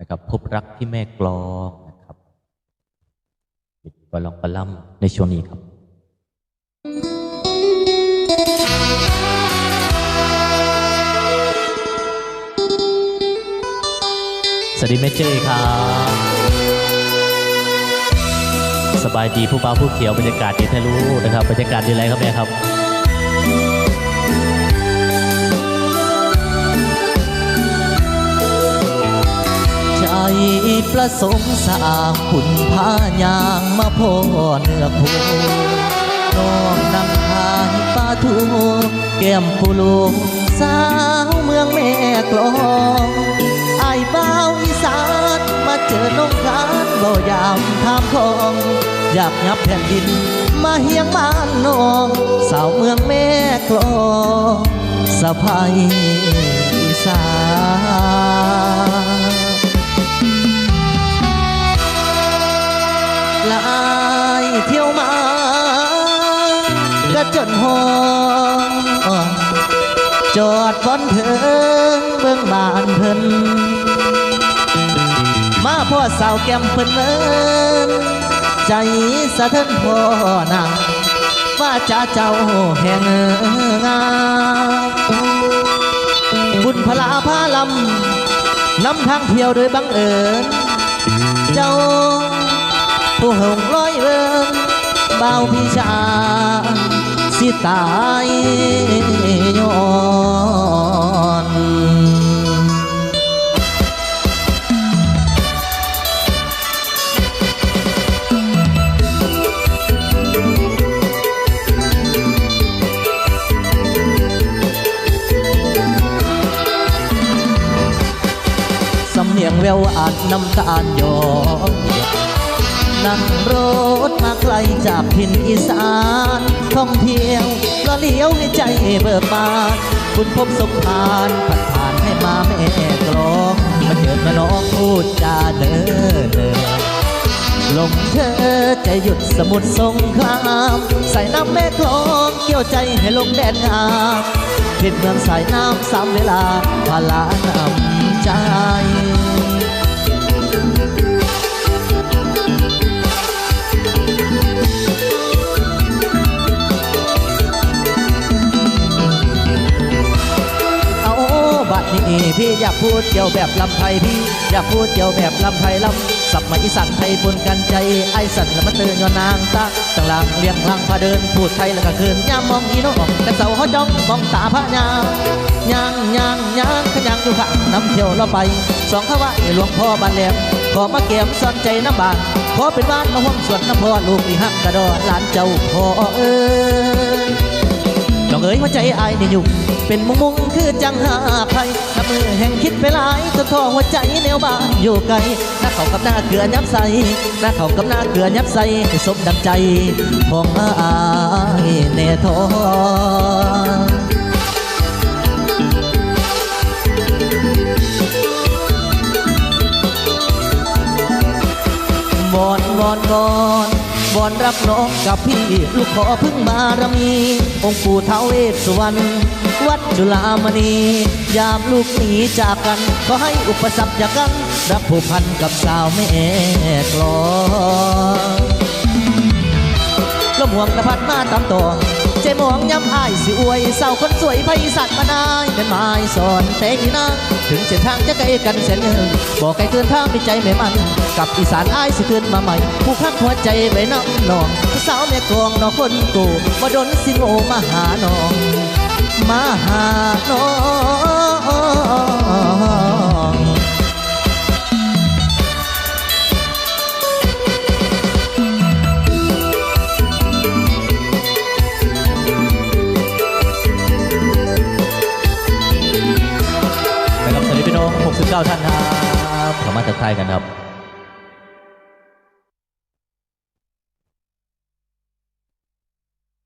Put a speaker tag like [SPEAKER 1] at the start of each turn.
[SPEAKER 1] นะครับพบรักที่แม่กลองนะครับปิดกลองกระล่ำในช่วงนี้ครับสวัสดีแม่เจ้ยครับสบายดีผู้บ่าวผู้เขียวบรรยากาศดีแท้รู้นะครับบรรยากาศดีไรครับแม่ครับใจประสงค์สร้างขุนพายางมาพ่อเนื้อคู่น้องนั่งทานปลาทูแก้มปูลูกสาวเมืองแม่กลองไอ้บ่าวอีสานมาเจอน้องคานเบายามทามทองอยากยับแผ่นดินมาเฮียงบ้านน้องสาวเมืองแม่กลองสะพายอีสานลายเที่ยวมาก็จนหองจอดบนเถิงเบื้องบ้านเพิ่นมาพ่อสาวแก้มเพิ่นเอิ้นใจสะเทินพ่อนางว่าจะเจ้าแห่งงามบุญพลาพาลำนำทางเที่ยวโดยบังเอิญเจ้าผู้หงร้อยเวิงเบาพี่ชาสิตายย้อนสำเนียงแววอ่านน้ำตาลย้อนนั่งรถมาไกลจากถิ่นอีสานท่องเที่ยวละเลี้ยวให้ใจเบิกบานคุณพบสมภารผ่านให้มาแม่กลองมาเจอแม่น้องพูดจาเดินลงเธอจะหยุดสมุทรสงครามใส่น้ำแม่กลองเกี่ยวใจให้ลงแดนงามผิดเมืองสายน้ำสามเวลาพาลานำใจบัดนี้พี่อยากพูดเกี่ยวแบบลำไทยพี่อยากพูดเกี่ยวแบบลำไทยลำสับมาอีสันไทยปนกันใจไอสันแล้วมันเตือนย้อนนางตาต่างหลังเลี้ยงลังพาเดินพูดไทยแล้วก็คืนย่ามองอีโน่แต่เสาเขาจ้องมองตาพระยางขยังอยู่ข้างน้ำเที่ยวเราไปสองขวะหลวงพ่อบ้านแหลมขอมาเก็บซ่อนใจน้ำบานขอเป็นบ้านมาห้องสวนน้ำพ่อลูกที่หักกระดอหลานเจ้าพ่อเอ้ยน้องเอ๋ยหัวใจอายนี่อยู่เป็นมุงคือจังหาภัยนับมือแห่งคิดไปหลายจนท้อหัวใจแนวบ้านอยู่ไกลหน้าเขากับหน้าเกลือยับใสหน้าเขากับหน้าเกลือยับใสให้สมดังใจของอายแน่ทอวอนรับน้องกับพี่ลูกขอพึ่งบารมีองค์ปู่ท้าวเวสสุวรรณวัดจุฬามณียามลูกหนีจากกันขอให้อุปสรรคจากกันรับผูกพันกับสาวแม่กลองลมห่วงกระพัดมาตามต่อใจมองย้ำอายสิอวยสาวคนสวยไพศาลมานายเป็นไม้สอนแต่อีนางถึงเส้นทางจะไกลกันแสนเงินบอกไกลเกินทางมีใจไม่มันกับอีสานอายสิขึ้นมาใหม่ผู้คักหัวใจไว้น้ำนองสาวแม่กลองน้องคนกูมาดนสิโงมาหาน้องมาหาน้อง69 ท่านครับขอมาทักทายกันครับ